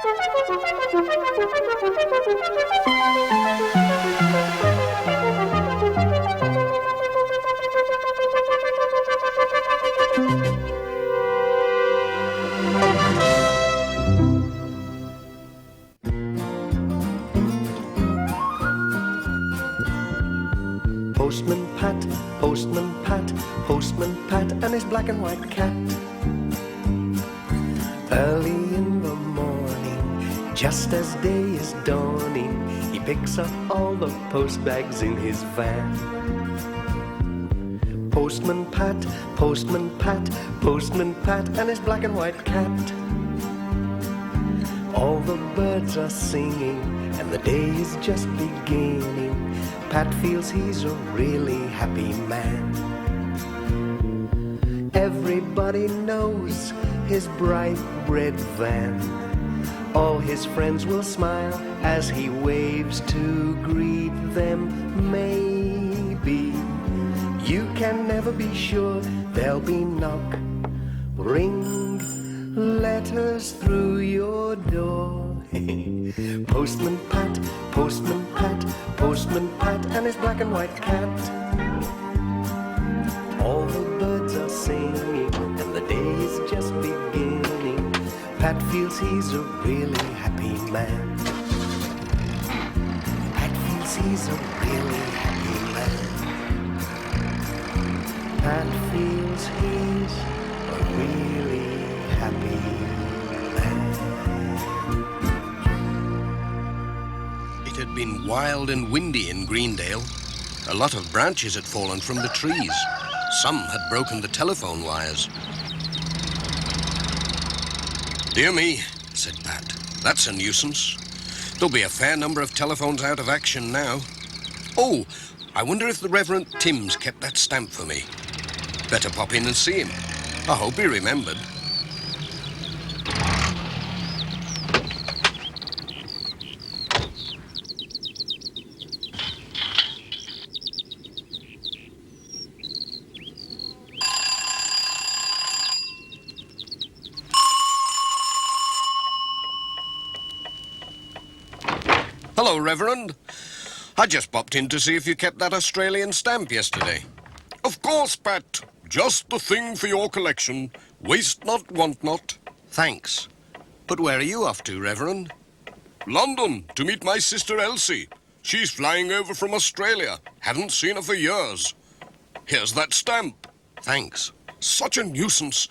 Postman Pat, Postman Pat, Postman Pat, and his black and white cat. Early in the morning, just as day is dawning, he picks up all the post bags in his van. Postman Pat, Postman Pat, Postman Pat, and his black and white cat. All the birds are singing, and the day is just beginning. Pat feels he's a really happy man. Everybody knows his bright red van. All his friends will smile as he waves to greet them. Maybe you can never be sure. There'll be knock, ring, letters through your door. Postman Pat, Postman Pat, Postman Pat, and his black and white cat. All the birds are singing, and the day is just beginning. Pat feels he's a really happy man. Pat feels he's a really happy man. Pat feels he's a really happy man. It had been wild and windy in Greendale. A lot of branches had fallen from the trees. Some had broken the telephone wires. "Dear me," said Pat, "that's a nuisance. There'll be a fair number of telephones out of action now. Oh, I wonder if the Reverend Timms kept that stamp for me. Better pop in and see him. I hope he remembered." Hello, Reverend. I just popped in to see if you kept that Australian stamp yesterday. Of course, Pat. Just the thing for your collection. Waste not, want not. Thanks. But where are you off to, Reverend? London, to meet my sister Elsie. She's flying over from Australia. Haven't seen her for years. Here's that stamp. Thanks. Such a nuisance.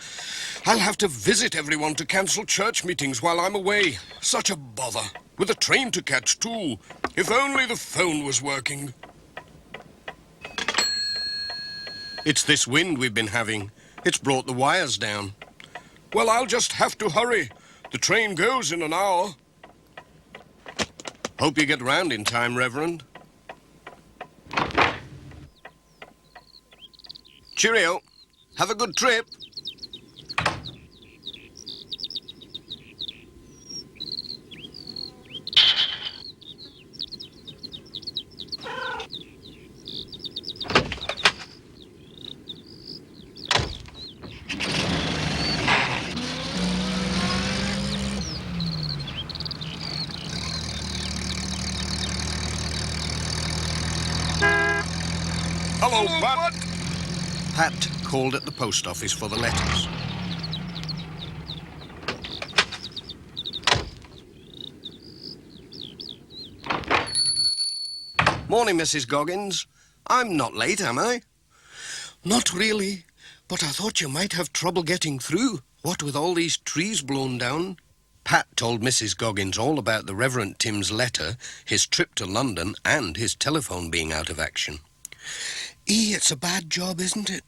I'll have to visit everyone to cancel church meetings while I'm away. Such a bother. With a train to catch, too. If only the phone was working. It's this wind we've been having. It's brought the wires down. Well, I'll just have to hurry. The train goes in an hour. Hope you get round in time, Reverend. Cheerio. Have a good trip. Hello, Pat. Pat called at the post office for the letters. Morning, Mrs. Goggins. I'm not late, am I? Not really, but I thought you might have trouble getting through, what with all these trees blown down. Pat told Mrs. Goggins all about the Reverend Tim's letter, his trip to London, and his telephone being out of action. It's a bad job, isn't it?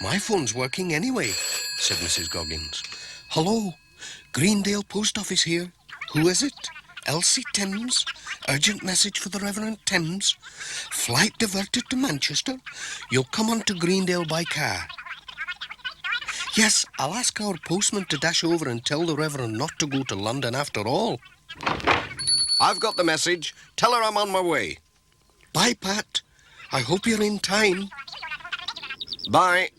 My phone's working anyway, said Mrs. Goggins. Hello, Greendale Post Office here. Who is it? Elsie Timms? Urgent message for the Reverend Timms. Flight diverted to Manchester. You'll come on to Greendale by car. Yes, I'll ask our postman to dash over and tell the Reverend not to go to London after all. I've got the message. Tell her I'm on my way. Bye, Pat. I hope you're in time. Bye.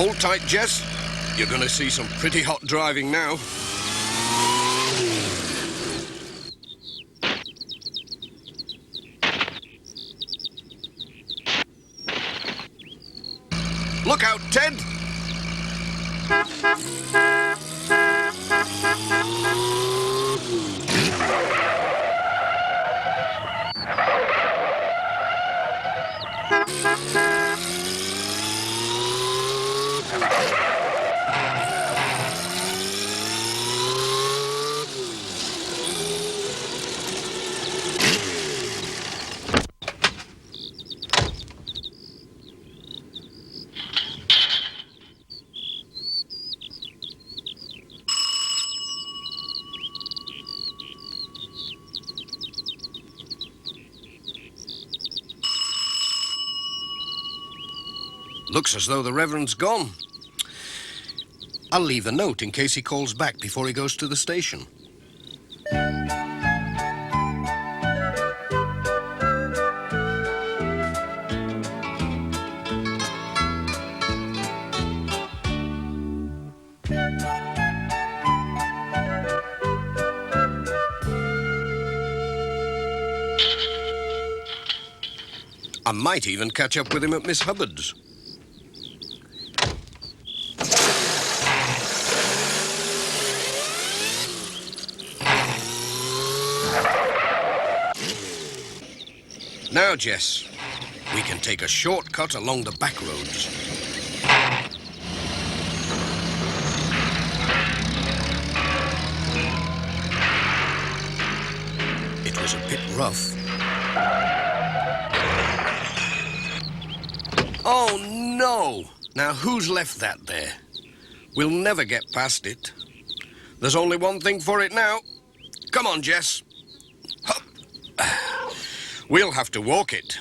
Hold tight, Jess. You're going to see some pretty hot driving now. Look out, Ted! Looks as though the Reverend's gone. I'll leave a note in case he calls back before he goes to the station. I might even catch up with him at Miss Hubbard's. Now, Jess, we can take a shortcut along the back roads. It was a bit rough. Oh, no! Now, who's left that there? We'll never get past it. There's only one thing for it now. Come on, Jess. Hup. We'll have to walk it.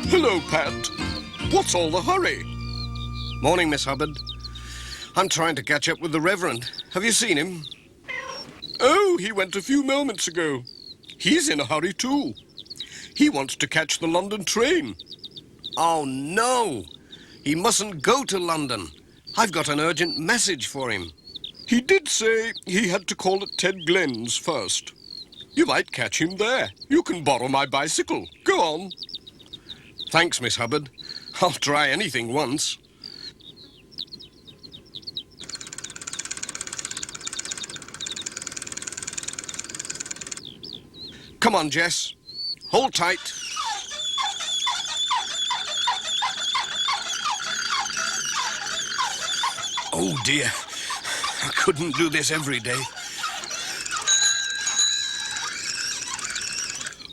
Hello, Pat. What's all the hurry? Morning, Miss Hubbard. I'm trying to catch up with the Reverend. Have you seen him? Oh, he went a few moments ago. He's in a hurry, too. He wants to catch the London train. Oh, no. He mustn't go to London. I've got an urgent message for him. He did say he had to call at Ted Glenn's first. You might catch him there. You can borrow my bicycle. Go on. Thanks, Miss Hubbard. I'll try anything once. Come on, Jess. Hold tight. Oh, dear. I couldn't do this every day.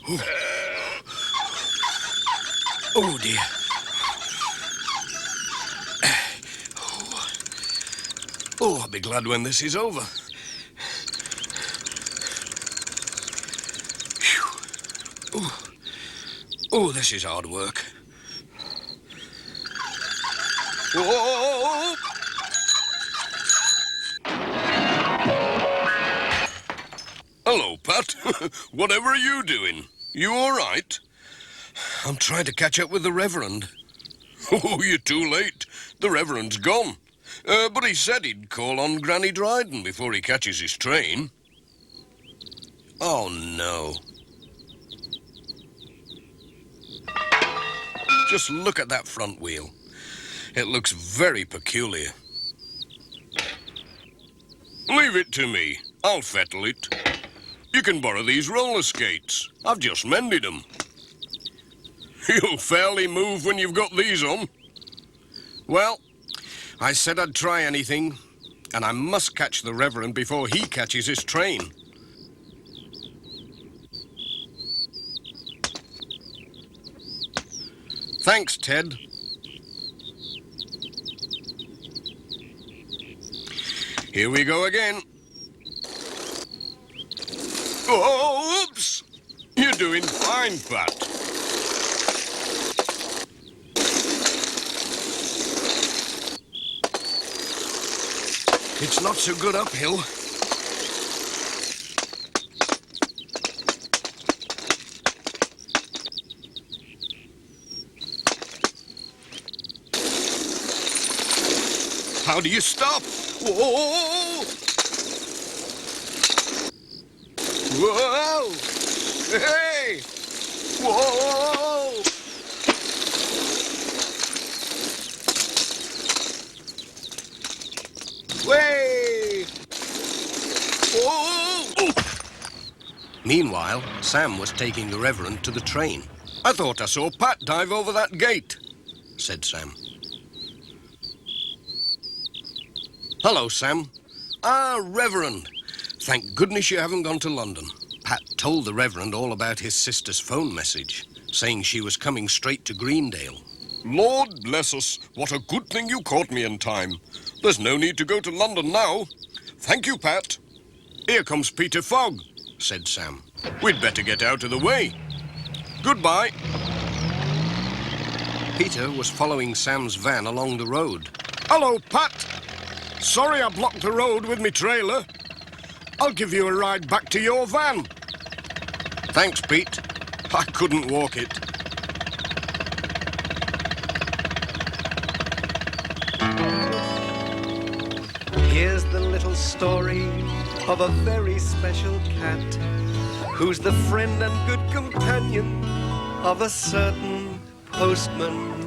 Oh, oh dear. Oh, I'll be glad when this is over. Oh, oh, this is hard work. Oh! Hello, Pat. Whatever are you doing? You all right? I'm trying to catch up with the Reverend. Oh, you're too late. The Reverend's gone. But he said he'd call on Granny Dryden before he catches his train. Oh, no. Just look at that front wheel. It looks very peculiar. Leave it to me. I'll fettle it. You can borrow these roller skates. I've just mended them. You'll fairly move when you've got these on. Well, I said I'd try anything, and I must catch the Reverend before he catches his train. Thanks, Ted. Here we go again. Oh, oops! You're doing fine, Pat. It's not so good uphill. How do you stop? Whoa! Whoa! Hey! Whoa! Way! Whoa! Meanwhile, Sam was taking the Reverend to the train. I thought I saw Pat dive over that gate, said Sam. Hello, Sam. Ah, Reverend. Thank goodness you haven't gone to London. Pat told the Reverend all about his sister's phone message, saying she was coming straight to Greendale. Lord bless us, what a good thing you caught me in time. There's no need to go to London now. Thank you, Pat. Here comes Peter Fogg, said Sam. We'd better get out of the way. Goodbye. Peter was following Sam's van along the road. Hello, Pat. Sorry I blocked the road with me trailer. I'll give you a ride back to your van. Thanks, Pete. I couldn't walk it. Here's the little story of a very special cat who's the friend and good companion of a certain postman.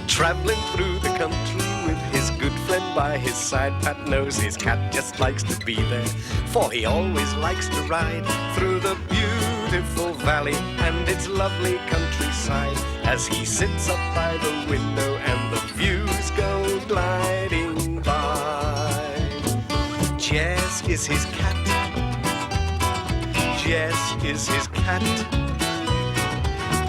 Traveling through the country with his good friend by his side, Pat knows his cat just likes to be there, for he always likes to ride through the beautiful valley and its lovely countryside, as he sits up by the window and the views go gliding by. Jess is his cat. Jess is his cat.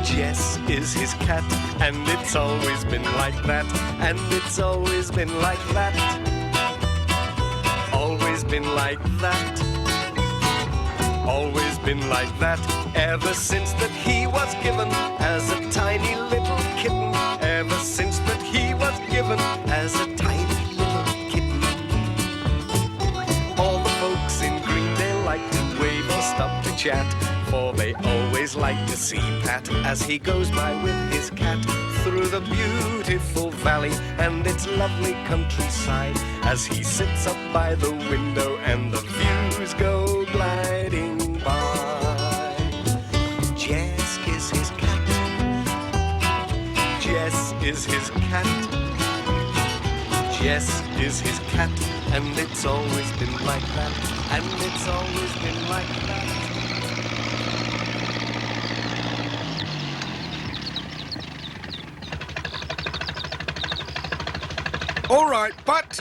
Jess is his cat, and it's always been like that, and it's always been like that, always been like that, always been like that, ever since that he was given as a tiny little kitten, ever since that he was given as a tiny little kitten. All the folks in Greendale like to wave or stop to chat, for they always like to see Pat as he goes by with his cat through the beautiful valley and its lovely countryside, as he sits up by the window and the views go gliding by. Jess is his cat. Jess is his cat. Jess is his cat, and it's always been like that, and it's always been like that. All right, Pat.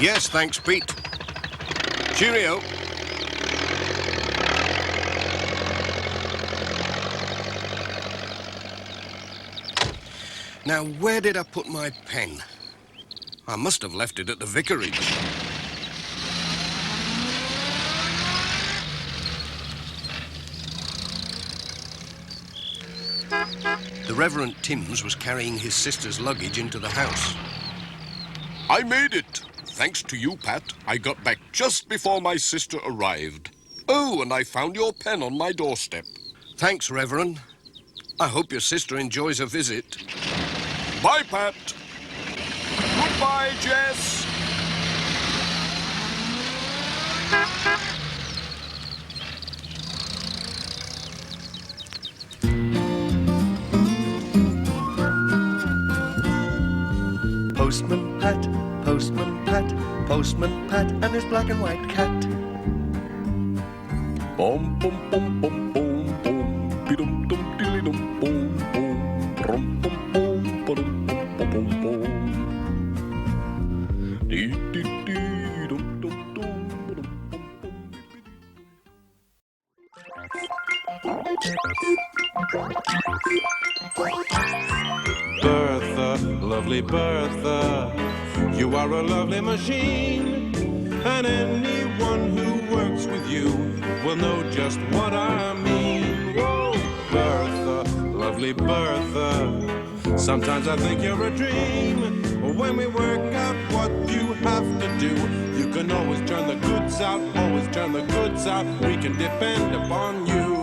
Yes, thanks, Pete. Cheerio. Now, where did I put my pen? I must have left it at the vicarage. The Reverend Timms was carrying his sister's luggage into the house. I made it. Thanks to you, Pat. I got back just before my sister arrived. Oh, and I found your pen on my doorstep. Thanks, Reverend. I hope your sister enjoys her visit. Bye, Pat. Goodbye, Jess. Postman Pat, Postman Pat, Postman Pat, and his black and white cat. Bum bum bum bum bum bum, bidum dum dilly dum bum bum, brum bum bum bum bum bum bum. Dee dee dee dum dum dum bum bum. Bertha lovely Bertha. You are a lovely machine, and anyone who works with you will know just what I mean. Whoa, Bertha, lovely Bertha. Sometimes I think you're a dream. When we work out what you have to do, you can always turn the goods out, always turn the goods out. We can depend upon you.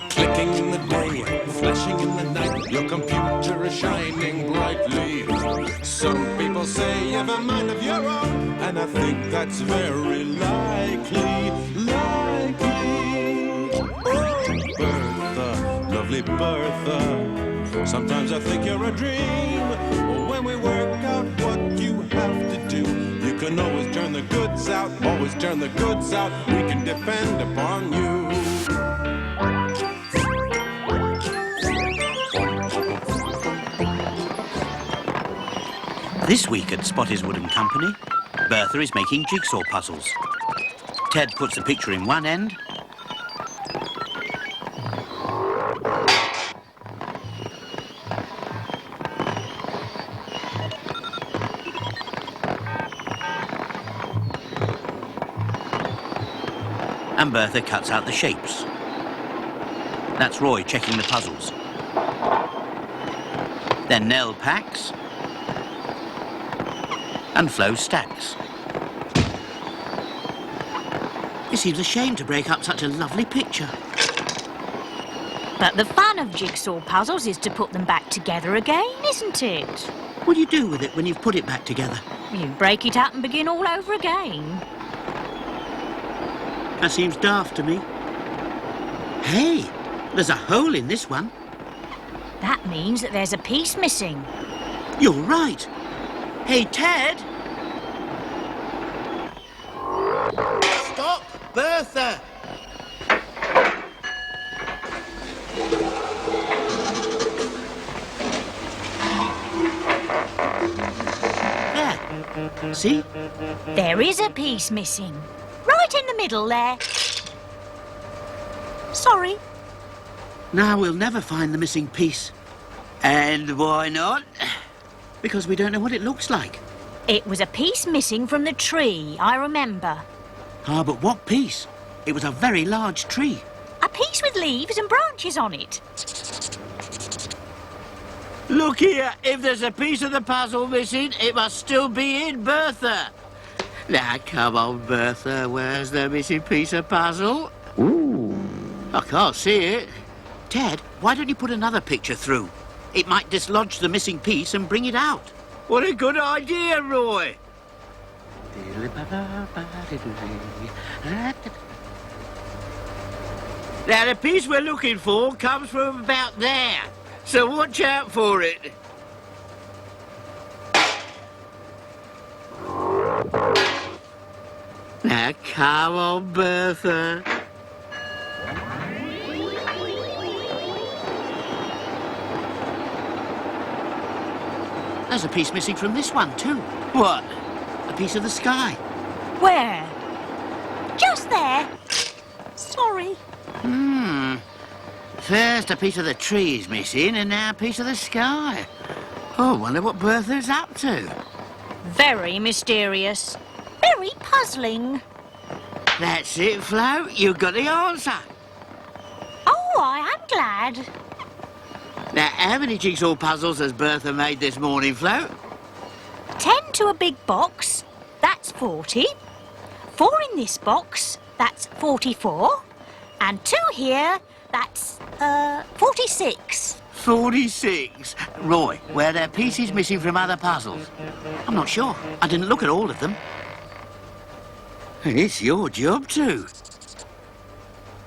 Clicking in the day, flashing in the night, your computer is shining brightly. Some people say you have a mind of your own, and I think that's very likely, likely. Oh, Bertha, lovely Bertha. Sometimes I think you're a dream. When we work out what you have to do, you can always turn the goods out, always turn the goods out. We can depend upon you. This week at Spotty's Wooden Company, Bertha is making jigsaw puzzles. Ted puts the picture in one end, and Bertha cuts out the shapes. That's Roy checking the puzzles. Then Nell packs, and Flo stacks. It seems a shame to break up such a lovely picture. But the fun of jigsaw puzzles is to put them back together again, isn't it? What do you do with it when you've put it back together? You break it up and begin all over again. That seems daft to me. Hey, there's a hole in this one. That means that there's a piece missing. You're right. Hey, Ted! Stop, Bertha! There. See? There is a piece missing. Right in the middle there. Sorry. Now we'll never find the missing piece. And why not? Because we don't know what it looks like. It was a piece missing from the tree, I remember. Ah, but what piece? It was a very large tree. A piece with leaves and branches on it. Look here, if there's a piece of the puzzle missing, it must still be in Bertha. Now, come on, Bertha, where's the missing piece of puzzle? Ooh. I can't see it. Ted, why don't you put another picture through? It might dislodge the missing piece and bring it out. What a good idea, Roy! Now, the piece we're looking for comes from about there, so watch out for it. Now, come on, Bertha. There's a piece missing from this one, too. What? A piece of the sky. Where? Just there. Sorry. First a piece of the tree is missing, and now a piece of the sky. Oh, I wonder what Bertha's up to. Very mysterious. Very puzzling. That's it, Flo. You got the answer. Oh, I am glad. Now, how many jigsaw puzzles has Bertha made this morning, Flo? 10 to a big box, that's 40. 4 in this box, that's 44. And 2 here, that's, 46. 46. Roy, were there pieces missing from other puzzles? I'm not sure. I didn't look at all of them. It's your job, too.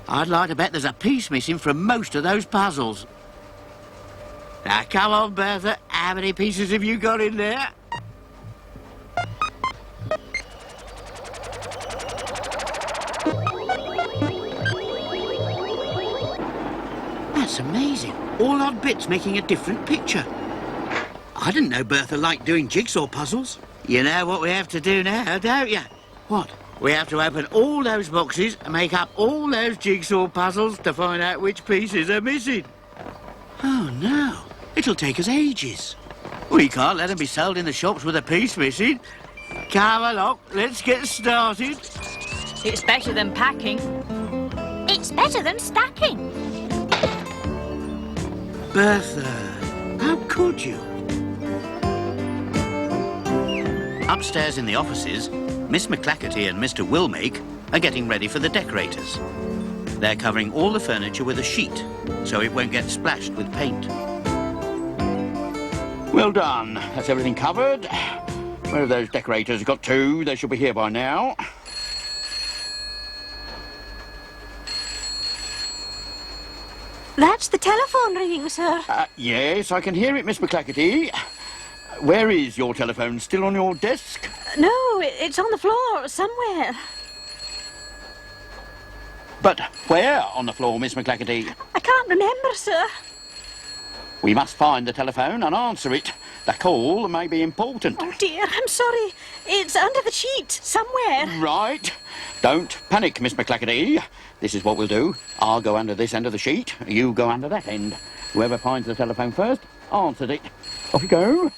I'd like to bet there's a piece missing from most of those puzzles. Now, come on, Bertha. How many pieces have you got in there? That's amazing. All odd bits making a different picture. I didn't know Bertha liked doing jigsaw puzzles. You know what we have to do now, don't you? What? We have to open all those boxes and make up all those jigsaw puzzles to find out which pieces are missing. Oh, no. It'll take us ages. We can't let them be sold in the shops with a piece missing. Come along, let's get started. It's better than packing. It's better than stacking. Bertha, how could you? Upstairs in the offices, Miss McClackerty and Mr. Willmake are getting ready for the decorators. They're covering all the furniture with a sheet, so it won't get splashed with paint. Well done. That's everything covered. Where have those decorators got to? They should be here by now. That's the telephone ringing, sir. Yes, I can hear it, Miss McClackerty. Where is your telephone? Still on your desk? No, it's on the floor somewhere. But where on the floor, Miss McClackerty? I can't remember, sir. We must find the telephone and answer it. The call may be important. Oh, dear, I'm sorry. It's under the sheet somewhere. Right. Don't panic, Miss McClackerty. This is what we'll do. I'll go under this end of the sheet. You go under that end. Whoever finds the telephone first answers it. Off you go.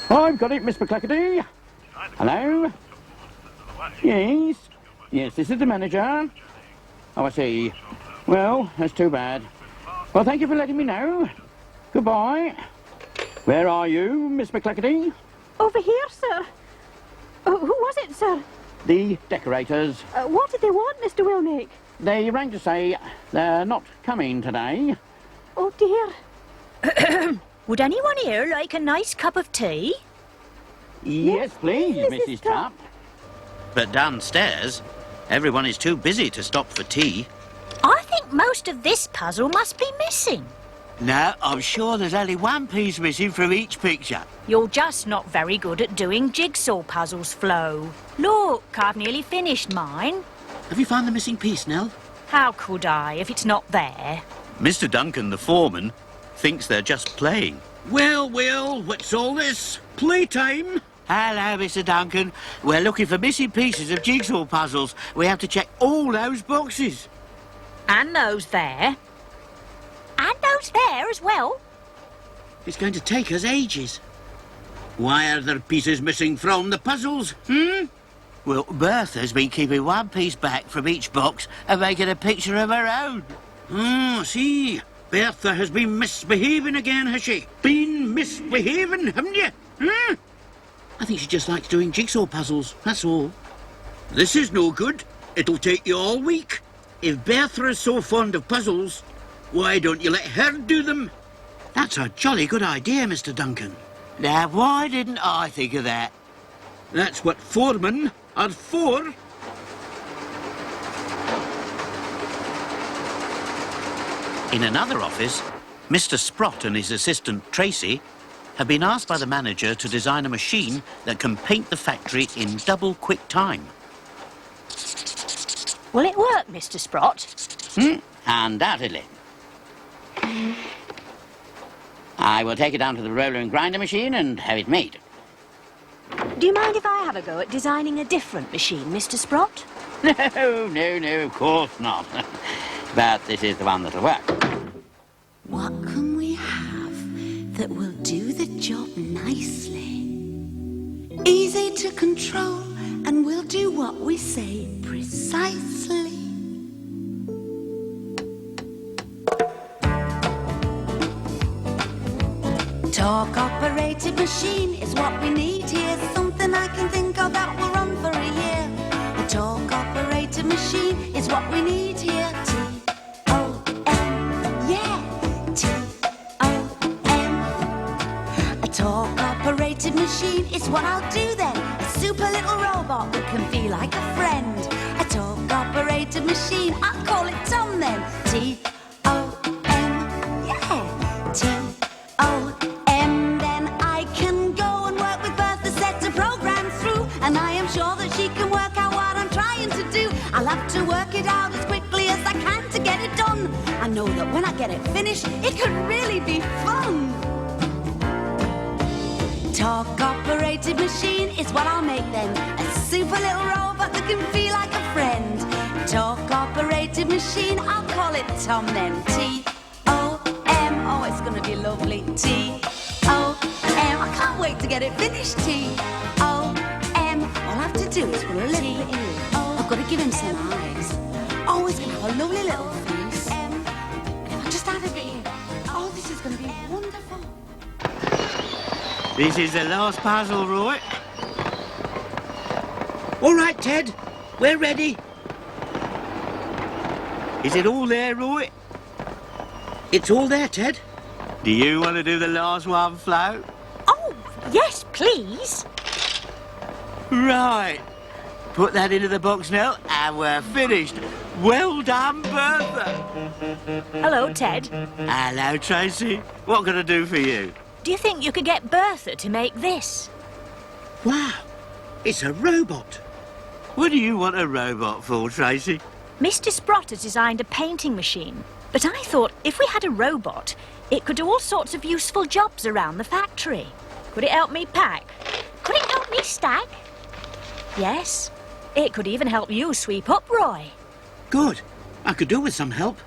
I've got it, Miss McClackerty. Hello? Yes? Yes, this is the manager. Oh, I see. Well, that's too bad. Well, thank you for letting me know. Goodbye. Where are you, Miss McClackerty? Over here, sir. Who was it, sir? The decorators. What did they want, Mr. Willmake? They rang to say they're not coming today. Oh, dear. Would anyone here like a nice cup of tea? Yes, please, Mrs. Tupp. But downstairs, everyone is too busy to stop for tea. I think most of this puzzle must be missing. No, I'm sure there's only one piece missing from each picture. You're just not very good at doing jigsaw puzzles, Flo. Look, I've nearly finished mine. Have you found the missing piece, Nell? How could I, if it's not there? Mr. Duncan, the foreman, thinks they're just playing. Well, what's all this? Playtime? Hello, Mr. Duncan. We're looking for missing pieces of jigsaw puzzles. We have to check all those boxes. And those there. And those there as well. It's going to take us ages. Why are there pieces missing from the puzzles, Well, Bertha's been keeping one piece back from each box and making a picture of her own. Oh, see. Bertha has been misbehaving again, has she? Been misbehaving, haven't you? I think she just likes doing jigsaw puzzles, that's all. This is no good. It'll take you all week. If Bertha is so fond of puzzles, why don't you let her do them? That's a jolly good idea, Mr. Duncan. Now, why didn't I think of that? That's what foremen are for. In another office, Mr. Sprott and his assistant, Tracy, have been asked by the manager to design a machine that can paint the factory in double quick time. Will it work, Mr. Sprott? Undoubtedly. I will take it down to the roller and grinder machine and have it made. Do you mind if I have a go at designing a different machine, Mr. Sprott? No, of course not. But this is the one that'll work. What can we have that will do the job nicely? Easy to control, and we'll do what we say precisely. Torque-operated machine is what we need here. Something I can think of that will run for a year. A torque-operated machine is what we need here. T-O-M, yeah, T-O-M. A torque-operated machine is what I'll do then. A super little robot that can be like a friend. A torque-operated machine, I'll call it Tom then. T-O-M, yeah, T-O-M. Then I can go and work with Bertha, set a program through, and I am sure that she can work out what I'm trying to do. I'll have to work it out as quickly as I can to get it done. I know that when I get it finished, it could really be fun. Torque-operated machine is what I'll make then. A super little robot that can feel like a friend. talk-operated machine. I'll call it Tom then. T-O-M. Oh, it's gonna be lovely. T-O-M. I can't wait to get it finished. T-O-M. All I have to do is put a little bit in. I've got to give him some eyes. Oh, he's gonna have a lovely little face. And if I just add a bit in, oh, this is gonna be wonderful. This is the last puzzle, Roy. All right, Ted. We're ready. Is it all there, Roy? It's all there, Ted. Do you want to do the last one, Flo? Oh, yes, please. Right. Put that into the box now, and we're finished. Well done, Bertha. Hello, Ted. Hello, Tracy. What can I do for you? Do you think you could get Bertha to make this? Wow. It's a robot. What do you want a robot for, Tracy? Mr. Sprott has designed a painting machine, but I thought if we had a robot, it could do all sorts of useful jobs around the factory. Could it help me pack? Could it help me stack? Yes. It could even help you sweep up, Roy. Good. I could do with some help.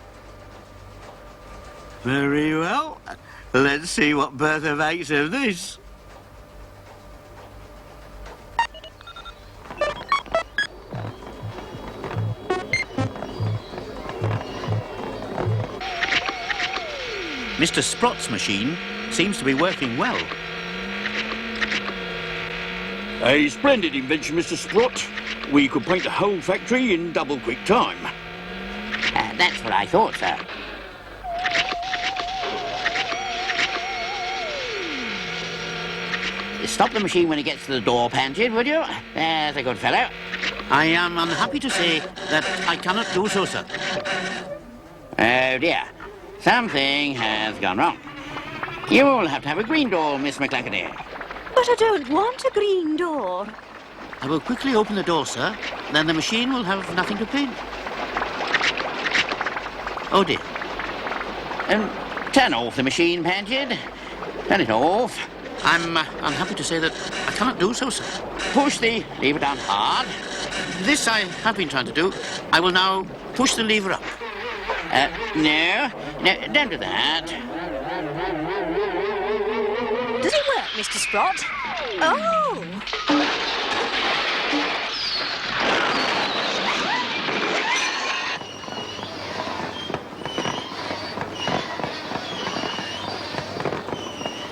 Very well. Let's see what Bertha makes of this. Mr. Sprott's machine seems to be working well. A splendid invention, Mr. Sprott. We could paint the whole factory in double quick time. That's what I thought, sir. Stop the machine when it gets to the door, Pansy, would you? There's a good fellow. I am unhappy to say that I cannot do so, sir. Oh, dear. Something has gone wrong. You'll have to have a green door, Miss McClackerty. But I don't want a green door. I will quickly open the door, sir. Then the machine will have nothing to paint. Oh, dear. Turn off the machine, Pansy. Turn it off. I'm unhappy to say that I cannot do so, sir. Push the lever down hard. This I have been trying to do. I will now push the lever up. No, don't do that. Does it work, Mr. Sprott? Oh!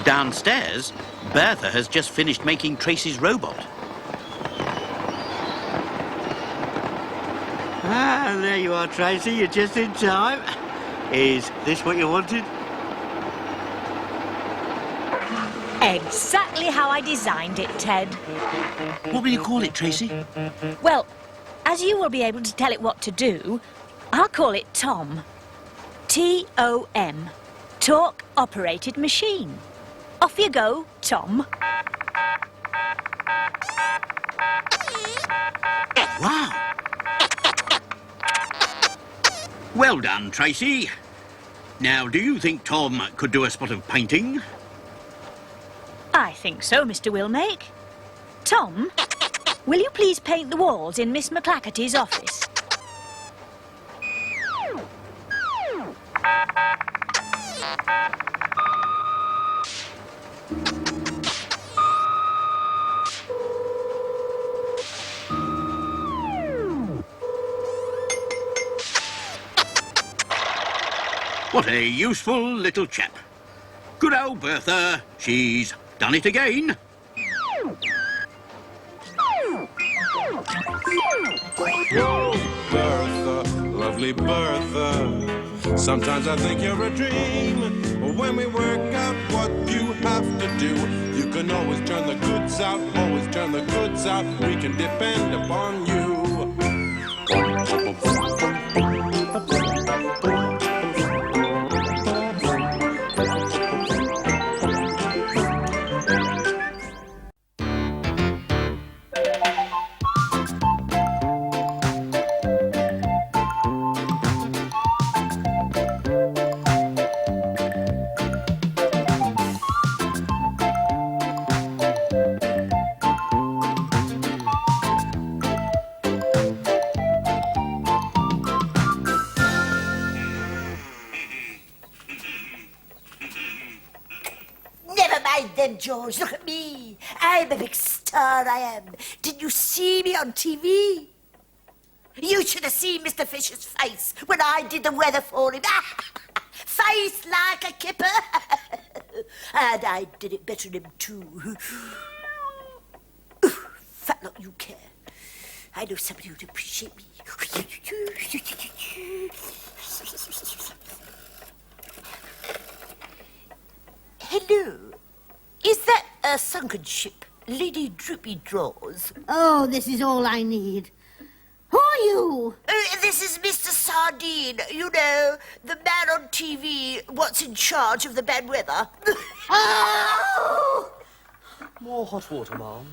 Downstairs, Bertha has just finished making Tracy's robot. Ah, there you are, Tracy. You're just in time. Is this what you wanted? Exactly how I designed it, Ted. What will you call it, Tracy? Well, as you will be able to tell it what to do, I'll call it Tom. T-O-M. Talk-operated machine. Off you go, Tom. Wow! Well done, Tracy. Now, do you think Tom could do a spot of painting? I think so, Mr. Willmake. Tom, will you please paint the walls in Miss McClackerty's office? What a useful little chap. Good old Bertha. She's done it again. Bertha, lovely Bertha. Sometimes I think you're a dream. But when we work out what you have to do, you can always turn the goods out, always turn the goods out. We can depend upon you. mind them, George. Look at me. I'm a big star, I am. Didn't you see me on TV? You should have seen Mr. Fisher's face when I did the weather for him. Face like a kipper. And I did it better than him, too. Fat lot you care. I know somebody who'd appreciate me. Hello. Is that a sunken ship? Lady Droopy Draws? Oh, this is all I need. Who are you? This is Mr. Sardine. You know, the man on TV, what's in charge of the bad weather. Oh! More hot water, Mom.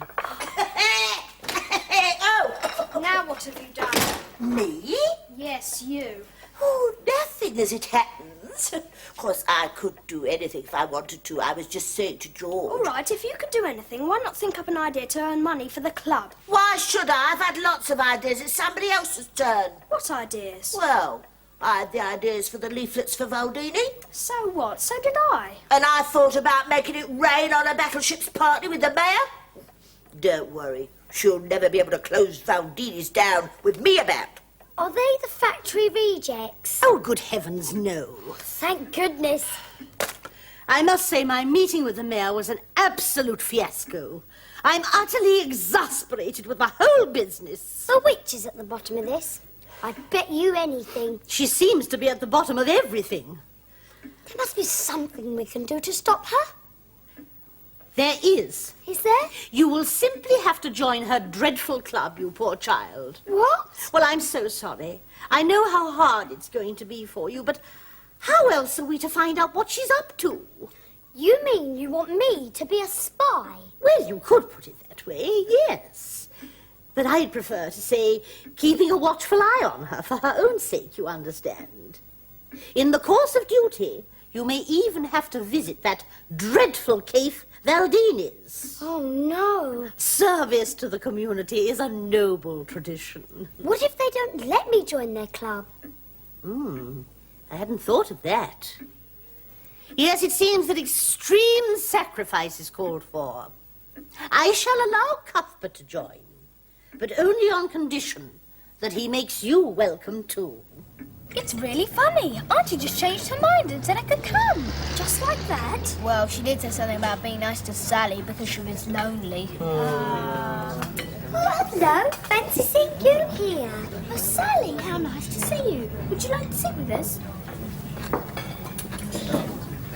Oh! Now what have you done? Me? Yes, you. Oh, nothing as it happens. Of course, I could do anything if I wanted to. I was just saying to George. All right, if you could do anything, why not think up an idea to earn money for the club? Why should I? I've had lots of ideas. It's somebody else's turn. What ideas? Well, I had the ideas for the leaflets for Valdini. So what? So did I. And I thought about making it rain on a battleship's party with the mayor. Don't worry. She'll never be able to close Valdini's down with me about. Are they the factory rejects? Oh, good heavens, no. Thank goodness. I must say my meeting with the mayor was an absolute fiasco. I'm utterly exasperated with the whole business. The witch is at the bottom of this. I'd bet you anything. She seems to be at the bottom of everything. There must be something we can do to stop her. There is. Is there? You will simply have to join her dreadful club, you poor child. What? Well, I'm so sorry. I know how hard it's going to be for you, but how else are we to find out what she's up to? You mean you want me to be a spy? Well, you could put it that way, yes. But I'd prefer to say keeping a watchful eye on her for her own sake, you understand. In the course of duty, you may even have to visit that dreadful caif Valdini's. Oh, no. Service to the community is a noble tradition. What if they don't let me join their club? I hadn't thought of that. Yes, it seems that extreme sacrifice is called for. I shall allow Cuthbert to join, but only on condition that he makes you welcome too. It's really funny. Auntie just changed her mind and said I could come. Just like that. Well, she did say something about being nice to Sally because she was lonely. Oh, hello. Fancy seeing you here. Oh, Sally, how nice to see you. Would you like to sit with us?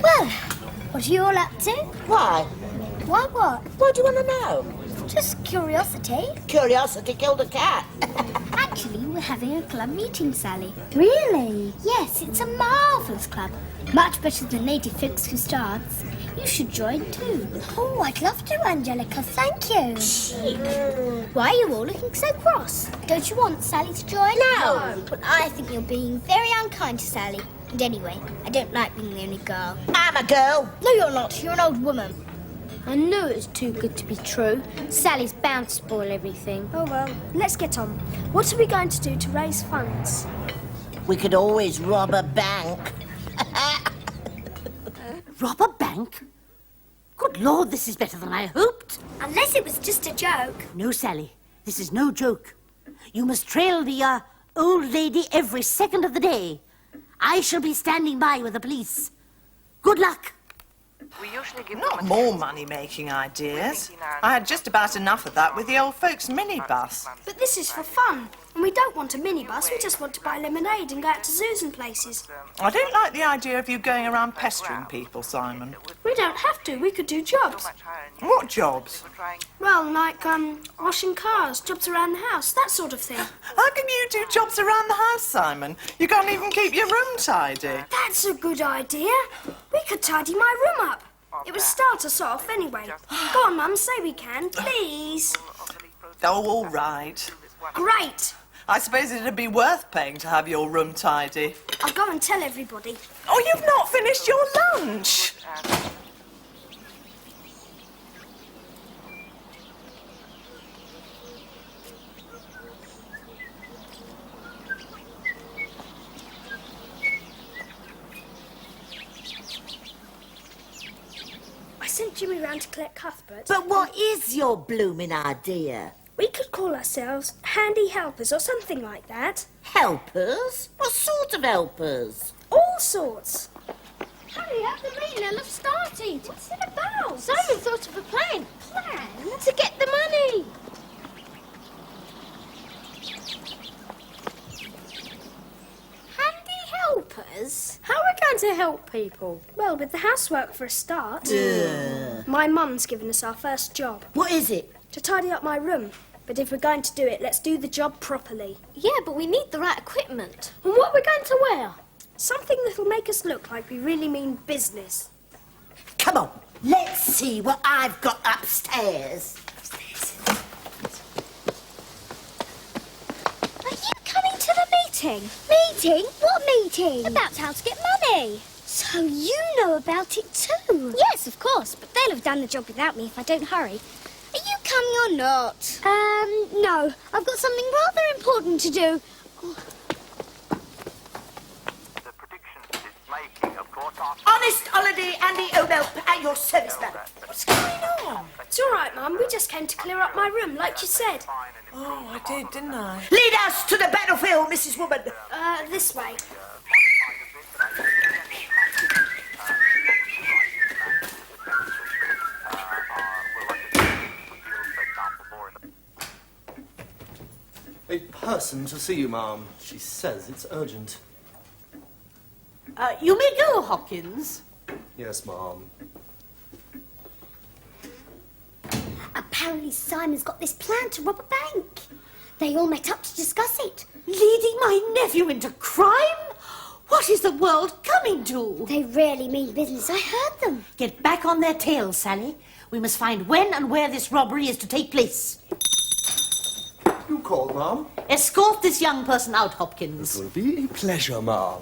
Well, what are you all up to? Why? Why what? What do you want to know? Just curiosity. Curiosity killed a cat. Actually, we're having a club meeting, Sally. Really? Yes, it's a marvellous club. Much better than native folks who starts. You should join too. Oh, I'd love to, Angelica. Thank you. Why are you all looking so cross? Don't you want Sally to join? No, but I think you're being very unkind to Sally. And anyway, I don't like being the only girl. I'm a girl. No, you're not. You're an old woman. I knew it was too good to be true. Sally's bound to spoil everything. Oh, well, let's get on. What are we going to do to raise funds? We could always rob a bank. Rob a bank? Good Lord, this is better than I hoped. Unless it was just a joke. No, Sally, this is no joke. You must trail the, old lady every second of the day. I shall be standing by with the police. Good luck. Not more money-making ideas. I had just about enough of that with the old folks' minibus. But this is for fun. And we don't want a minibus, we just want to buy lemonade and go out to zoos and places. I don't like the idea of you going around pestering people, Simon. We don't have to, we could do jobs. What jobs? Well, like, washing cars, jobs around the house, that sort of thing. How can you do jobs around the house, Simon? You can't even keep your room tidy. That's a good idea. We could tidy my room up. It would start us off anyway. Go on, Mum, say we can, please. Oh, all right. Great. I suppose it'd be worth paying to have your room tidy. I'll go and tell everybody. Oh, you've not finished your lunch! sent Jimmy round to collect Cuthbert. But what is your blooming idea? We could call ourselves Handy Helpers or something like that. Helpers? What sort of helpers? All sorts. Hurry up, the meeting will have started. What's it about? Simon thought of a plan. Plan? To get the money. Handy helpers? How are we going to help people? Well, with the housework for a start. My mum's given us our first job. What is it? To tidy up my room. But if we're going to do it, let's do the job properly. Yeah, but we need the right equipment. And what are we going to wear? Something that'll make us look like we really mean business. Come on, let's see what I've got upstairs. Are you coming to the meeting? Meeting? What meeting? About how to get money. So you know about it too? Yes, of course, but they'll have done the job without me if I don't hurry. Are you coming or not? No. I've got something rather important to do. Honest holiday, Andy O'Mel, at your service, man. What's going on? It's all right, Mum. We just came to clear up my room, like you said. Oh, I did, didn't I? Lead us to the battlefield, Mrs. Woman. This way. A person to see you, ma'am. She says it's urgent. You may go, Hopkins. Yes, ma'am. Apparently Simon's got this plan to rob a bank. They all met up to discuss it. Leading my nephew into crime? What is the world coming to? They really mean business. I heard them. Get back on their tails, Sally. We must find when and where this robbery is to take place. You called, ma'am? Escort this young person out, Hopkins. It will be a pleasure, ma'am.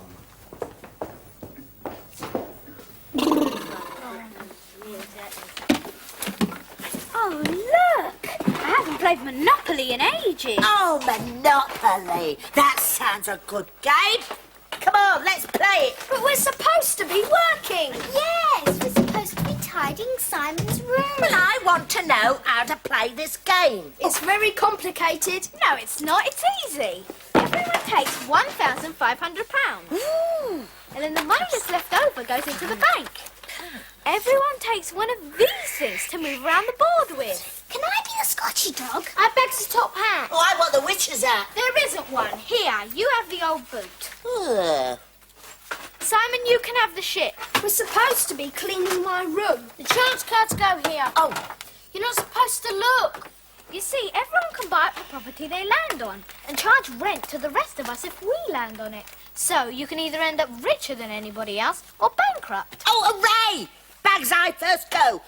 Oh, look! I haven't played Monopoly in ages. Oh, Monopoly. That sounds a good game. Come on, let's play it. But we're supposed to be working. Yes, we're supposed to be tidying Simon's room. Well, I want to know how to play this game. It's very complicated. No, it's not. It's easy. Everyone takes £1,500. Ooh. And then the money that's left over goes into the bank. Everyone takes one of these things to move around the board with. Can I be a Scotchy dog? I beg the top hat. Oh, I want the witch's hat. There isn't one. Here, you have the old boot. Ugh. Simon, you can have the ship. We're supposed to be cleaning my room. The chance cards go here. Oh. You're not supposed to look. You see, everyone can buy up the property they land on and charge rent to the rest of us if we land on it. So you can either end up richer than anybody else or bankrupt. Oh, hooray! Bag's eye first go.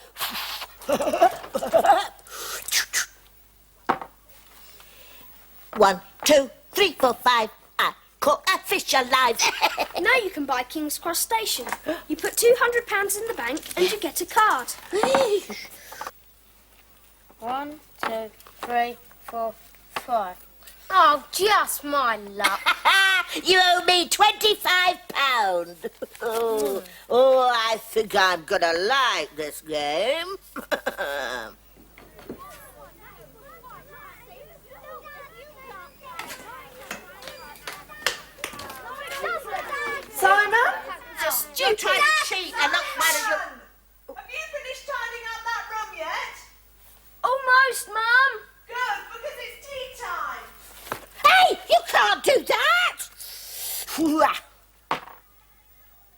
1, 2, 3, 4, 5. I caught a fish alive. Now you can buy King's Cross Station. You put £200 in the bank and you get a card. 1, 2, 3, 4, 5. Oh, just my luck. You owe me £25. Oh, I think I'm gonna like this game. Simon? Just you try to cheat and not manage your... Have you finished tidying up that room yet? Almost, Mum. Good, because it's tea time. Hey, you can't do that!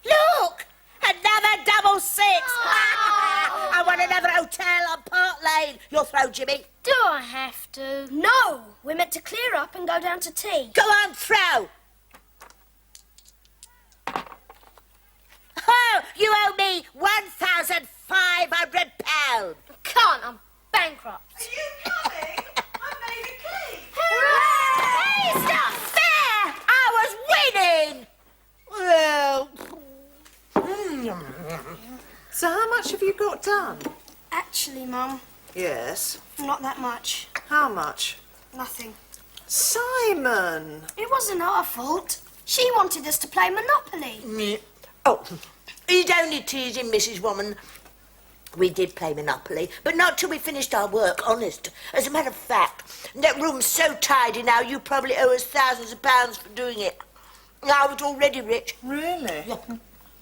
Look! Another double six! I want another hotel on Park Lane. Your throw, Jimmy. Do I have to? No. We're meant to clear up and go down to tea. Go on, throw. Oh, you owe me £1,500. Can't, I'm bankrupt. Are you coming? I made it clean. Hooray! It's not fair! I was winning! Well... So how much have you got done? Actually, Mum, Yes. not that much. How much? Nothing. Simon! It wasn't our fault. She wanted us to play Monopoly. Oh, he's only teasing, Mrs. Woman. We did play Monopoly, but not till we finished our work, honest. As a matter of fact, that room's so tidy now, you probably owe us thousands of pounds for doing it. I was already rich. Really? Yeah.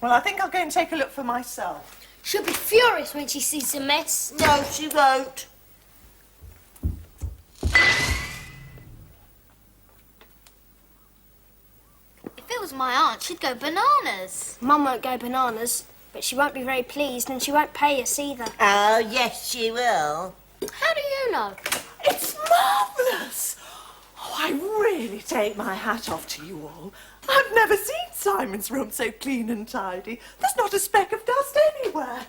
Well, I think I'll go and take a look for myself. She'll be furious when she sees the mess. No, she won't. If it was my aunt, she'd go bananas. Mum won't go bananas, but she won't be very pleased and she won't pay us either. Oh, yes, she will. How do you know? It's marvellous! Oh, I really take my hat off to you all. I've never seen Simon's room so clean and tidy. There's not a speck of dust anywhere.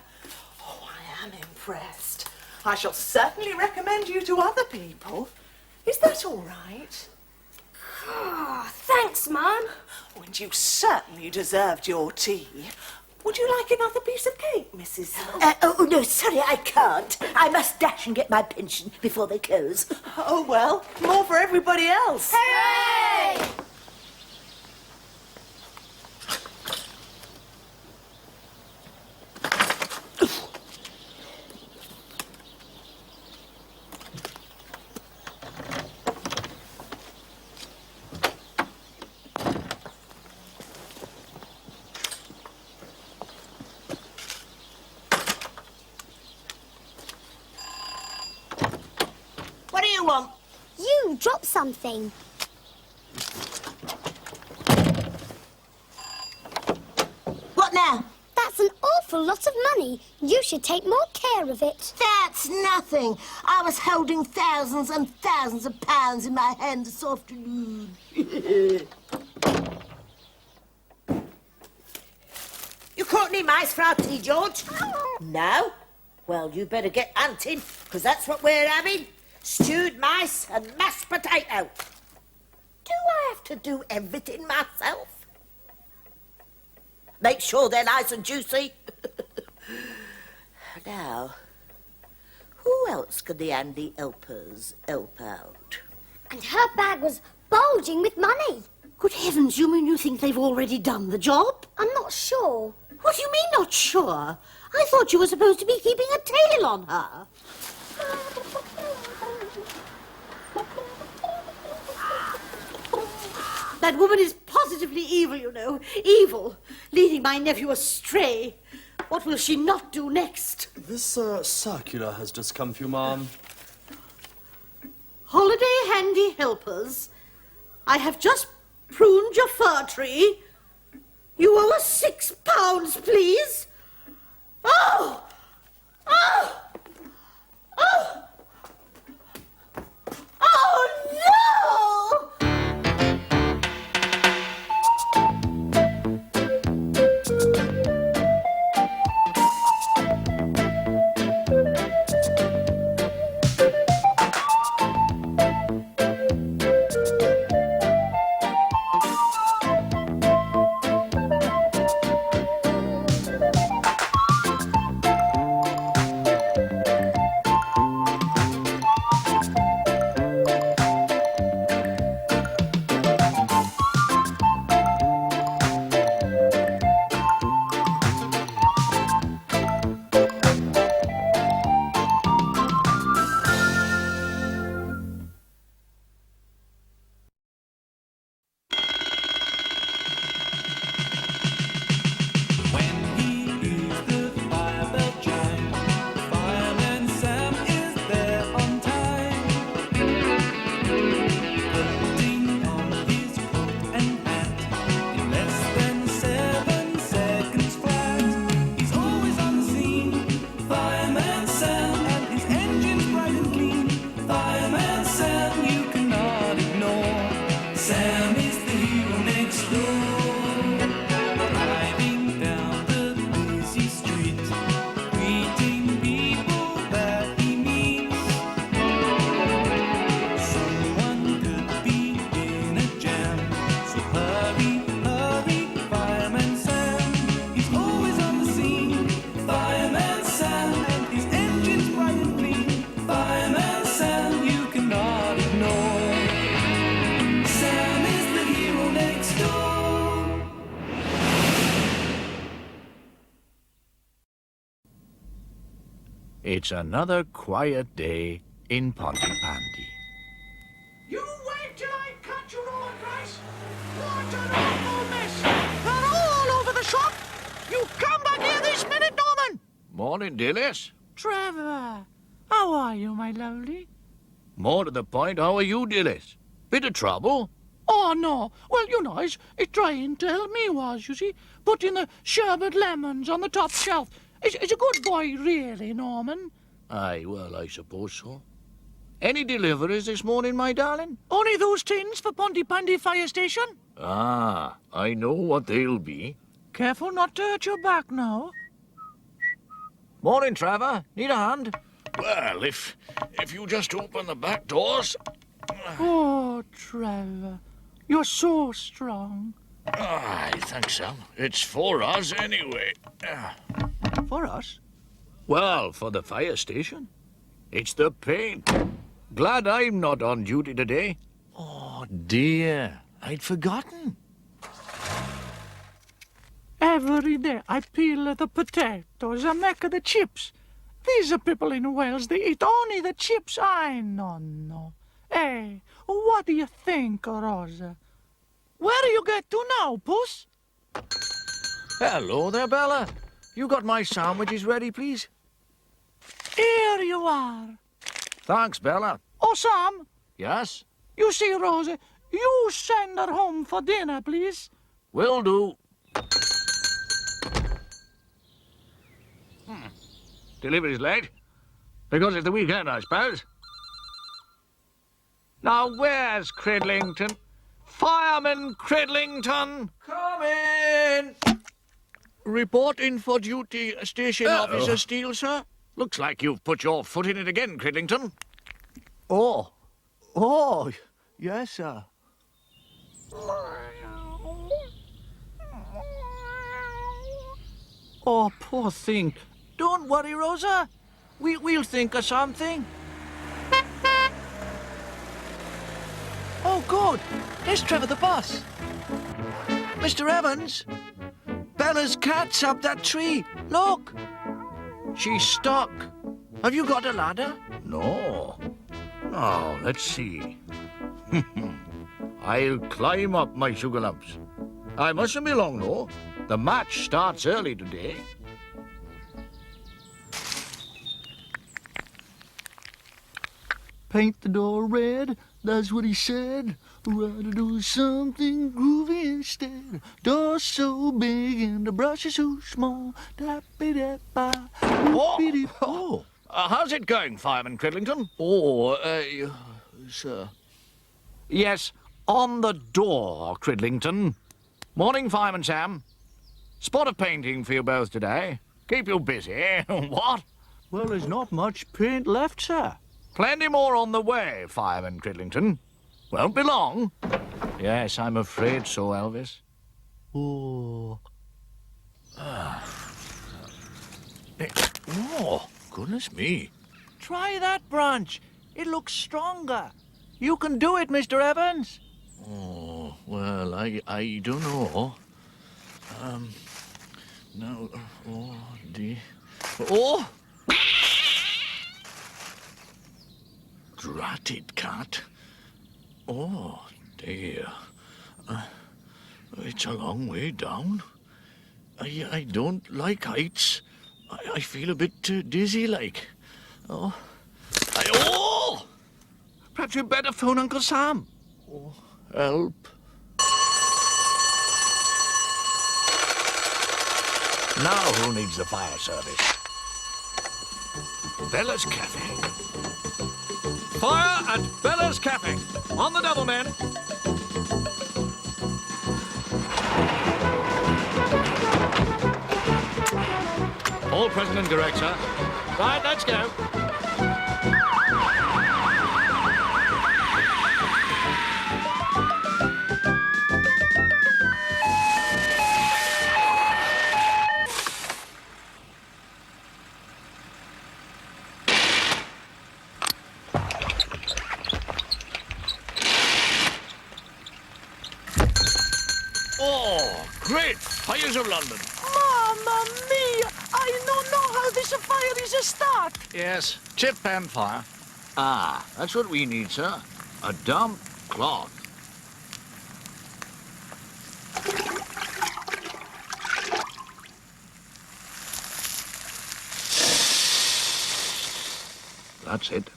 Oh, I am impressed. I shall certainly recommend you to other people. Is that all right? Oh, thanks, Mum. Oh, and you certainly deserved your tea. Would you like another piece of cake, Mrs. Oh, no, sorry, I can't. I must dash and get my pension before they close. Oh, well, more for everybody else. Hooray! What do you want? You dropped something. What now? That's an awful lot of money. You should take more care of it. That's nothing. I was holding thousands and thousands of pounds in my hand this afternoon. You caught any mice for our tea, George? No? Well, you better get hunting, because that's what we're having. Stewed mice and mashed potato. Do I have to do everything myself? Make sure they're nice and juicy. Now, who else could the Andy helpers help out? And her bag was bulging with money. Good heavens, you mean you think they've already done the job? I'm not sure. What do you mean, not sure? I thought you were supposed to be keeping a tail on her. That woman is positively evil, you know. Evil. Leading my nephew astray. What will she not do next? This circular has just come for you, Ma'am. Holiday handy helpers. I have just pruned your fir tree. You owe us £6, please. Oh! Oh! Oh! Oh, no! It's another quiet day in Pontypandy. You wait till I cut you all, Grace. What an awful mess. They're all over the shop. You come back here this minute, Norman. Morning, Dillis. Trevor, how are you, my lovely? More to the point, how are you, Dillis? Bit of trouble? Oh, no. Well, you know, it's trying to help me was, you see. Putting the sherbet lemons on the top shelf. He's a good boy, really, Norman. Aye, well, I suppose so. Any deliveries this morning, my darling? Only those tins for Pontypandy Fire Station. Ah, I know what they'll be. Careful not to hurt your back now. Morning, Trevor. Need a hand? Well, if you just open the back doors... Oh, Trevor, you're so strong. Aye, thanks, Sam. It's for us anyway. For us? Well, for the fire station. It's the paint. Glad I'm not on duty today. Oh, dear. I'd forgotten. Every day I peel the potatoes and make the chips. These are people in Wales, they eat only the chips. I no. Hey, what do you think, Rosa? Where do you get to now, Puss? Hello there, Bella. You got my sandwiches ready, please? Here you are. Thanks, Bella. Oh, Sam. Yes? You see, Rosa, you send her home for dinner, please. Will do. Delivery's late. Because it's the weekend, I suppose. Now, where's Cridlington? Fireman Cridlington! Come in! Reporting for duty, Station Officer Steele, sir. Looks like you've put your foot in it again, Cridlington. Oh, yes, sir. Oh, poor thing. Don't worry, Rosa. We'll think of something. Oh, good. There's Trevor the boss. Mr. Evans, Bella's cat's up that tree. Look. She's stuck. Have you got a ladder? No. Now, let's see. I'll climb up, my sugar lumps. I mustn't be long, though. The match starts early today. Paint the door red, that's what he said. Rather do something groovy instead. Door's so big and the brush is so small. Oh, how's it going, Fireman Cridlington? Sir. Yes, on the door, Cridlington. Morning, Fireman Sam. Spot of painting for you both today. Keep you busy, what? Well, there's not much paint left, sir. Plenty more on the way, Fireman Cridlington. Won't be long. Yes, I'm afraid so, Elvis. Oh. Oh, goodness me. Try that branch. It looks stronger. You can do it, Mr. Evans. Oh, well, I don't know. No, Oh! Dratted cat. Oh, dear. It's a long way down. I don't like heights. I feel a bit dizzy-like. Oh! Perhaps you'd better phone Uncle Sam. Oh, help. Now who needs the fire service? Bella's Cafe. Fire at Bella's Cafe. On the double, men. All present and correct, sir. Right, let's go. Oh, great! Fires of London. Mamma mia! I don't know how this fire is is a start. Yes, chip and fire. Ah, that's what we need, sir. A damp cloth. That's it.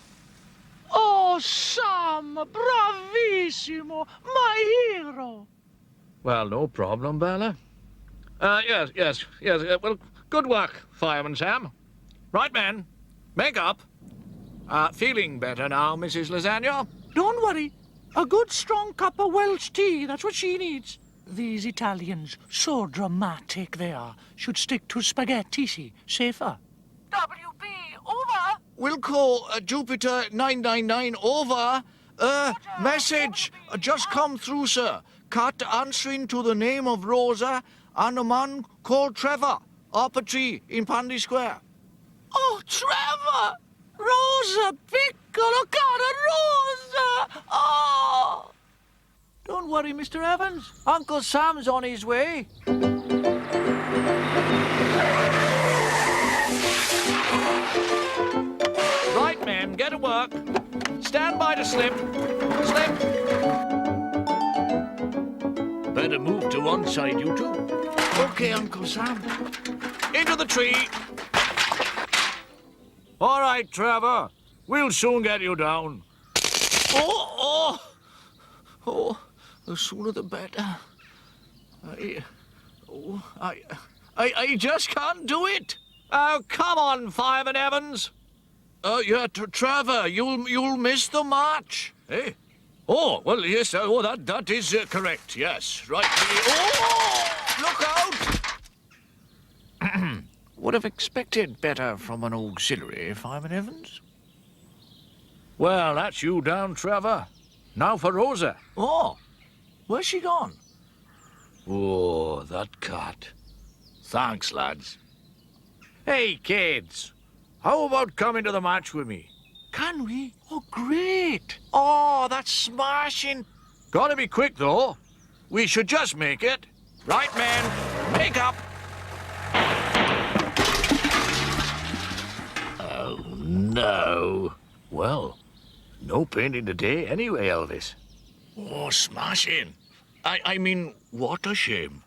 Oh, Sam, bravissimo, my hero. Well, no problem, Bella. Yes. Well, good work, Fireman Sam. Right, men. Make up. Feeling better now, Mrs. Lasagna? Don't worry. A good strong cup of Welsh tea, that's what she needs. These Italians, so dramatic they are, should stick to spaghetti, see, safer. WB, over. Wilco, Jupiter 999, over. Message just come through, sir. Cat answering to the name of Rosa and a man called Trevor, up a tree in Pandy Square. Oh, Trevor! Rosa, piccolo, cara Rosa! Oh! Don't worry, Mr. Evans. Uncle Sam's on his way. Right, men, get to work. Stand by to slip. Slip. Better move to one side, you two. Okay, Uncle Sam. Into the tree. All right, Trevor. We'll soon get you down. Oh, the sooner the better. I just can't do it. Oh, come on, Fireman Evans. Trevor, you'll miss the march. Eh? Oh, well, yes, that is correct, yes. Right. Oh, look out! Would have expected better from an auxiliary, Fireman Evans. Well, that's you down, Trevor. Now for Rosa. Oh, where's she gone? Oh, that cat. Thanks, lads. Hey, kids. How about coming to the match with me? Can we? Oh, great. Oh, that's smashing. Gotta be quick, though. We should just make it. Right, men. Make up. Oh, no. Well, no painting today anyway, Elvis. Oh, smashing. I mean, what a shame.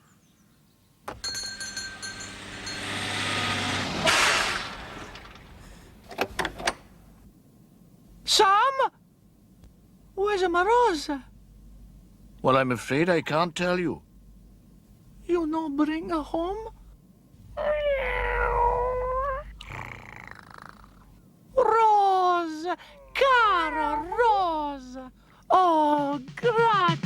Sam? Where's my Rosa? Well, I'm afraid I can't tell you. You no bring her home? Rosa, cara Rosa. Oh, grazie.